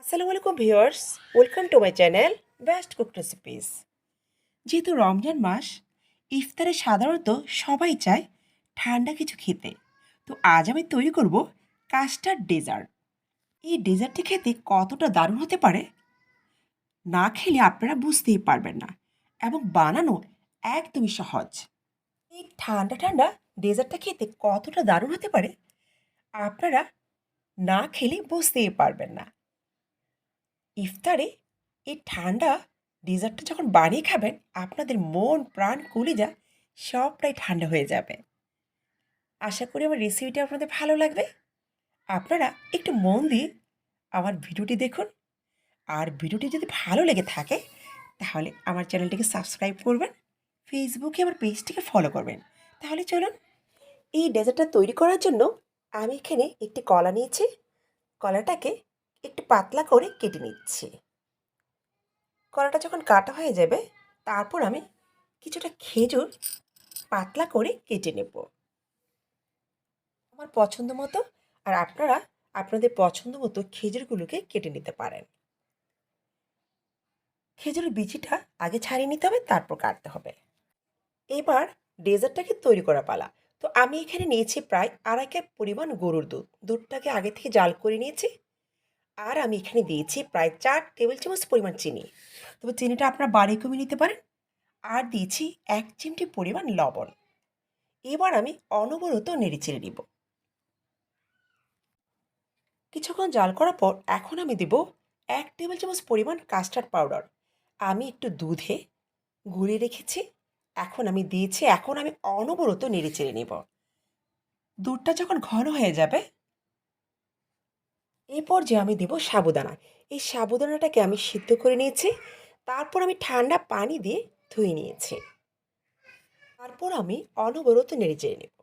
আসসালামু আলাইকুম viewers, welcome to my channel best cook recipes. যেহেতু রমজান মাস, ইফতারে সাধারণত সবাই চায় ঠান্ডা কিছু খেতে। তো আজ আমি তৈরি করব কাস্টার্ড ডেজার্ট। এই ডেজার্টটি খেতে কতটা দারুণ হতে পারে, না খেলে আপনারা বুঝতেই পারবেন না, এবং বানানো একদমই সহজ। এই ঠান্ডা ঠান্ডা ডেজার্টটা খেতে কতটা দারুণ হতে পারে, আপনারা না খেলে বুঝতেই পারবেন না। ইফতারে এই ঠান্ডা ডেজার্টটা যখন বানিয়ে খাবেন, আপনাদের মন প্রাণ কলিজা সবটাই ঠান্ডা হয়ে যাবে। আশা করি আমার রেসিপিটা আপনাদের ভালো লাগবে। আপনারা একটু মন দিয়ে আমার ভিডিওটি দেখুন, আর ভিডিওটি যদি ভালো লেগে থাকে তাহলে আমার চ্যানেলটিকে সাবস্ক্রাইব করবেন, ফেসবুকে আমার পেজটিকে ফলো করবেন। তাহলে চলুন, এই ডেজার্টটা তৈরি করার জন্য আমি এখানে একটি কলা নিয়েছি। কলাটাকে একটু পাতলা করে কেটে নিচ্ছি। কলাটা যখন কাটা হয়ে যাবে, তারপর আমি কিছুটা খেজুর পাতলা করে কেটে নেব আমার পছন্দ মতো। আর আপনারা আপনাদের পছন্দ মতো খেজুরগুলোকে কেটে নিতে পারেন। খেজুরের বিচিটা আগে ছাড়িয়ে নিতে হবে, তারপর কাটতে হবে। এবার ডেজার্টটাকে তৈরি করা পালা। তো আমি এখানে নিয়েছি প্রায় 2.5 কাপ পরিমাণ গরুর দুধ। দুধটাকে আগে থেকে জাল করে নিয়েছি। আর আমি এখানে দিয়েছি প্রায় 4 টেবিল চামচ পরিমাণ চিনি। তবে চিনিটা আপনারা বাড়িয়ে কমিয়ে নিতে পারেন। আর দিয়েছি 1 চিমটি পরিমাণ লবণ। এবার আমি অনবরত নেড়েচেড়ে নিব। কিছুক্ষণ জাল করার পর এখন আমি দেব 1 টেবিল চামচ পরিমাণ কাস্টার্ড পাউডার। আমি একটু দুধে গুলিয়ে রেখেছি। এখন আমি অনবরত নেড়েচেড়ে নেব। দুধটা যখন ঘন হয়ে যাবে, এই পর্যায়ে আমি দেব সাবুদানা। এই সাবুদানাটাকে আমি সিদ্ধ করে নিয়েছি। তারপর আমি ঠান্ডা পানি দিয়ে ধুয়ে নিয়েছি। তারপর আমি অনবরত নেড়েচেড়ে নেব।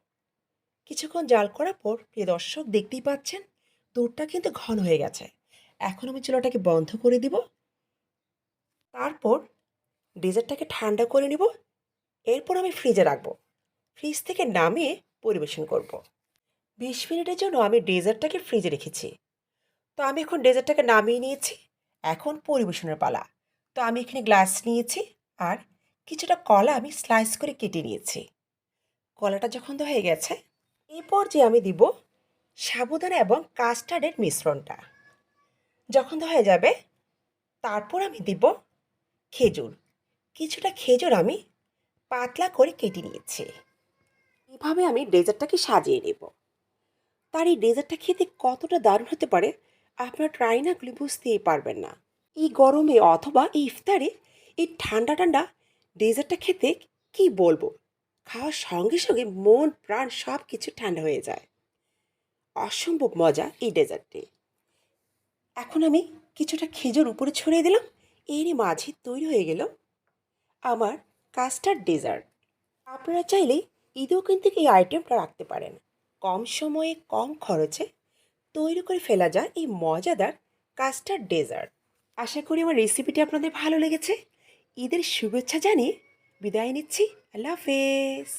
কিছুক্ষণ জাল করার পর প্রিয় দর্শক, দেখতেই পাচ্ছেন দুধটা কিন্তু ঘন হয়ে গেছে। এখন আমি চুলাটাকে বন্ধ করে দিব। তারপর ডেজার্টটাকে ঠান্ডা করে নিব। এরপর আমি ফ্রিজে রাখবো। ফ্রিজ থেকে নামিয়ে পরিবেশন করব। 20 মিনিটের জন্য আমি ডেজার্টটাকে ফ্রিজে রেখেছি। তো আমি এখন ডেজার্টটাকে নামিয়ে নিয়েছি। এখন পরিবেশনের পালা। তো আমি এখানে গ্লাস নিয়েছি, আর কিছুটা কলা আমি স্লাইস করে কেটে নিয়েছি। কলাটা যখন হয়ে গেছে, এই পর্যায়ে আমি দিব সাবুদানা এবং কাস্টার্ডের মিশ্রণটা। যখন হয়ে যাবে, তারপর আমি দিব খেজুর। কিছুটা খেজুর আমি পাতলা করে কেটে নিয়েছি। এভাবে আমি ডেজার্টটাকে সাজিয়ে নেব। তার এই ডেজার্টটা খেতে কতটা দারুণ হতে পারে, আপনারা ট্রাই না করলে বুঝতেই পারবেন না। এই গরমে অথবা এই ইফতারে এই ঠান্ডা ঠান্ডা ডেজার্টটা খেতে কি বলবো, খাওয়ার সঙ্গে সঙ্গে মন প্রাণ সব কিছু ঠান্ডা হয়ে যায়। অসম্ভব মজা এই ডেজার্টটি। এখন আমি কিছুটা খেজুর উপরে ছড়িয়ে দিলাম। এরই মাঝে তৈরি হয়ে গেল আমার কাস্টার্ড ডেজার্ট। আপনারা চাইলে ঈদেও কিন্তু এই আইটেমটা রাখতে পারেন। কম সময়ে কম খরচে তৈরি করে ফেলা যায় এই মজাদার কাস্টার্ড ডেজার্ট। আশা করি আমার রেসিপিটি আপনাদের ভালো লেগেছে। ঈদের শুভেচ্ছা জানিয়ে বিদায় নিচ্ছি। আল্লাহ হাফেজ।